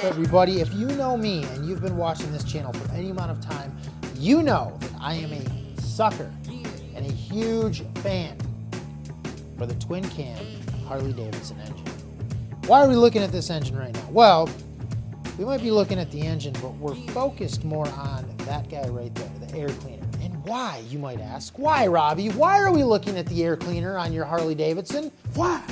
everybody, if you know me and you've been watching this channel for any amount of time, you know that I am a sucker and a huge fan for the twin cam Harley-Davidson engine. Why are we looking at this engine right now? Well, we might be looking at the engine, but we're focused more on that guy right there, the air cleaner. And why, you might ask? Why, Robbie? Why are we looking at the air cleaner on your Harley-Davidson? Why?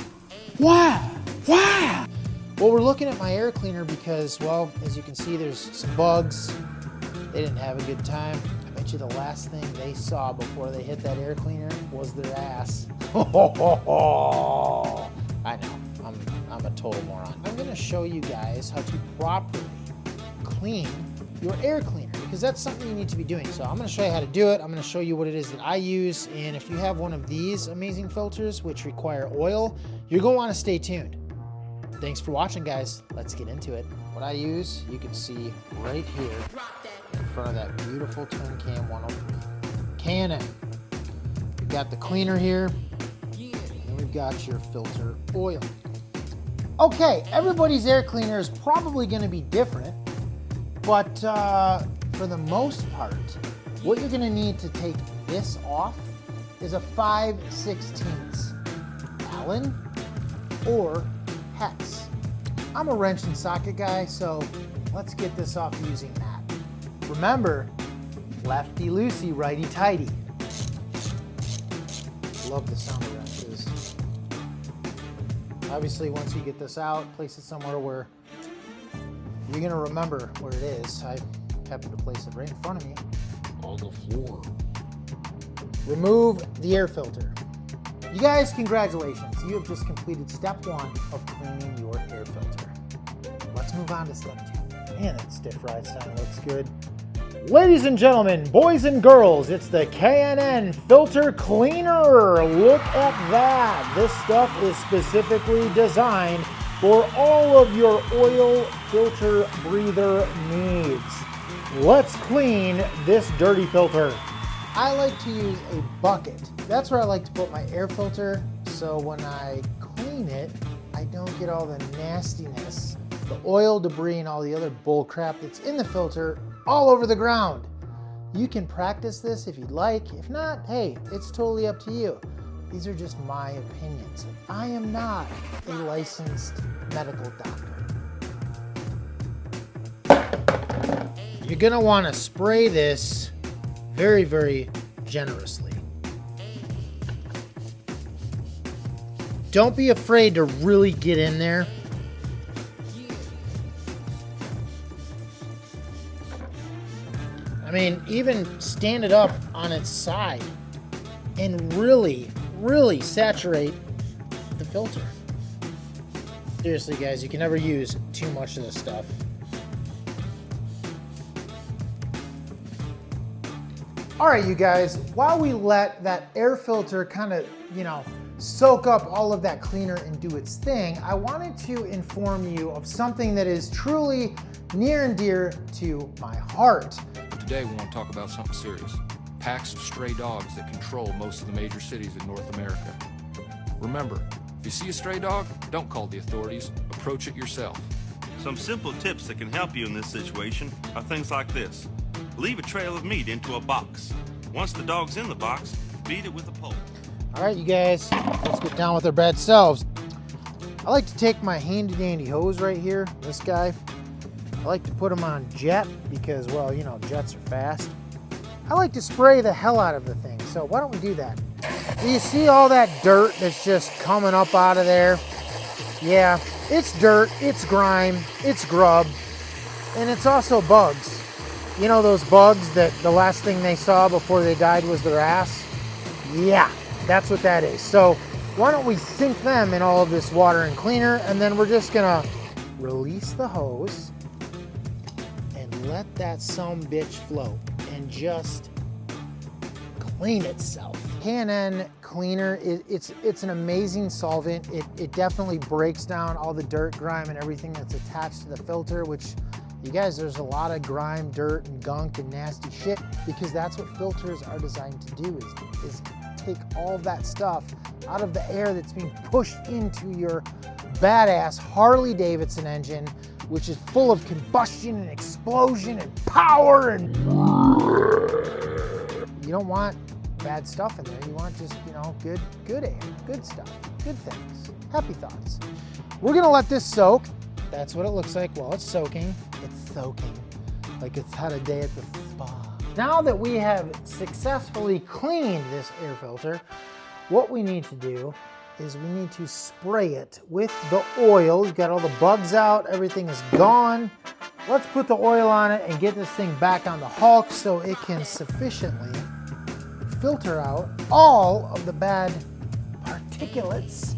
Well, we're looking at my air cleaner because, well, as you can see, there's some bugs. They didn't have a good time. I bet you the last thing they saw before they hit that air cleaner was their ass. I know, I'm a total moron. I'm gonna show you guys how to properly clean your air cleaner, because that's something you need to be doing. So I'm gonna show you how to do it. I'm gonna show you what it is that I use. And if you have one of these amazing filters, which require oil, you're gonna wanna stay tuned. Thanks for watching, guys. Let's get into it. What I use, you can see right here in front of that beautiful twin cam 103. Canon. We've got the cleaner here, and we've got your filter oil. Okay, everybody's air cleaner is probably gonna be different, but for the most part, what you're gonna need to take this off is a 5/16 Allen or hex. I'm a wrench and socket guy, so let's get this off using that. Remember, lefty loosey, righty tighty. Love the sound of wrenches. Obviously, once you get this out, place it somewhere where you're gonna remember where it is. I happened to place it right in front of me. On the floor. Remove the air filter. You guys, congratulations. You have just completed step 1 of cleaning your air filter. Let's move on to step 2. Man, that stiff ride sound looks good. Ladies and gentlemen, boys and girls, it's the K&N filter cleaner. Look at that. This stuff is specifically designed for all of your oil filter breather needs. Let's clean this dirty filter. I like to use a bucket. That's where I like to put my air filter, so when I clean it, I don't get all the nastiness, the oil, debris, and all the other bull crap that's in the filter all over the ground. You can practice this if you'd like. If not, hey, it's totally up to you. These are just my opinions. I am not a licensed medical doctor. You're gonna wanna spray this very, very generously. Don't be afraid to really get in there. I mean, even stand it up on its side and really, really saturate the filter. Seriously, guys, you can never use too much of this stuff. All right, you guys, while we let that air filter kind of, soak up all of that cleaner and do its thing, I wanted to inform you of something that is truly near and dear to my heart. Today we want to talk about something serious. Packs of stray dogs that control most of the major cities in North America. Remember, if you see a stray dog, don't call the authorities, approach it yourself. Some simple tips that can help you in this situation are things like this. Leave a trail of meat into a box. Once the dog's in the box, beat it with a pole. All right, you guys, let's get down with our bad selves. I like to take my handy dandy hose right here, this guy. I like to put them on jet because, well, jets are fast. I like to spray the hell out of the thing, so why don't we do that? Do you see all that dirt that's just coming up out of there? Yeah, it's dirt, it's grime, it's grub, and it's also bugs. You know those bugs that the last thing they saw before they died was their ass? Yeah, that's what that is. So why don't we sink them in all of this water and cleaner, and then we're just gonna release the hose and let that sumbitch float and just clean itself. K&N cleaner, it's an amazing solvent. It definitely breaks down all the dirt, grime, and everything that's attached to the filter, which, you guys, there's a lot of grime, dirt, and gunk and nasty shit, because that's what filters are designed to do, is take all that stuff out of the air that's being pushed into your badass Harley-Davidson engine which is full of combustion and explosion and power, and you don't want bad stuff in there. You want just, you know, good air, good stuff, good things, happy thoughts. We're gonna let this soak. That's what it looks like while it's soaking. It's soaking like it's had a day at the spa. Now that we have successfully cleaned this air filter, what we need to do is we need to spray it with the oil. We've got all the bugs out, everything is gone. Let's put the oil on it and get this thing back on the Hulk so it can sufficiently filter out all of the bad particulates.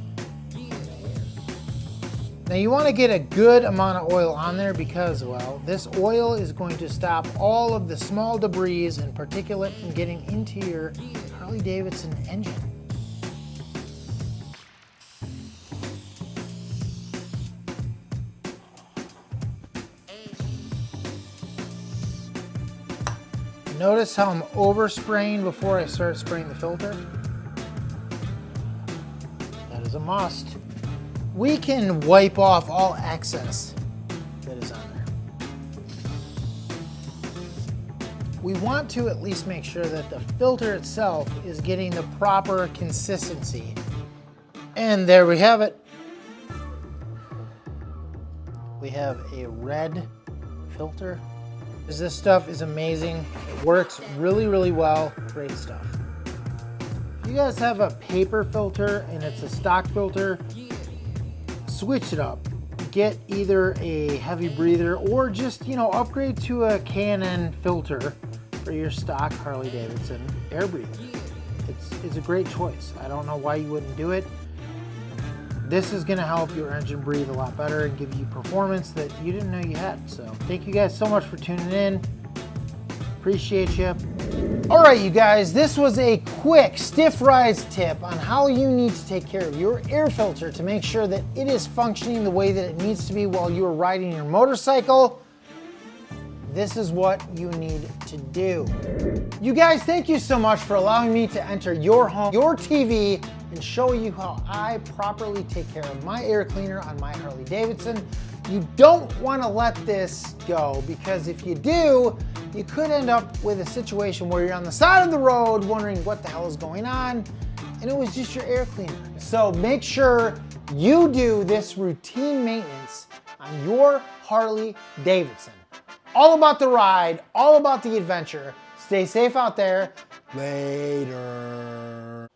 Now you want to get a good amount of oil on there because, well, this oil is going to stop all of the small debris and particulate from getting into your Harley-Davidson engine. Notice how I'm overspraying before I start spraying the filter? That is a must. We can wipe off all excess that is on there. We want to at least make sure that the filter itself is getting the proper consistency. And there we have it. We have a red filter. This stuff is amazing. It works really, really well. Great stuff. If you guys have a paper filter and it's a stock filter, switch it up. Get either a heavy breather or just, you know, upgrade to a K&N filter for your stock Harley-Davidson air breather. It's a great choice. I don't know why you wouldn't do it. This is gonna help your engine breathe a lot better and give you performance that you didn't know you had. So thank you guys so much for tuning in. Appreciate you. All right, you guys, this was a quick stiffrides tip on how you need to take care of your air filter to make sure that it is functioning the way that it needs to be while you are riding your motorcycle. This is what you need to do. You guys, thank you so much for allowing me to enter your home, your TV, and show you how I properly take care of my air cleaner on my Harley-Davidson. You don't want to let this go, because if you do, you could end up with a situation where you're on the side of the road wondering what the hell is going on, and it was just your air cleaner. So make sure you do this routine maintenance on your Harley-Davidson. All about the ride, all about the adventure. Stay safe out there. Later.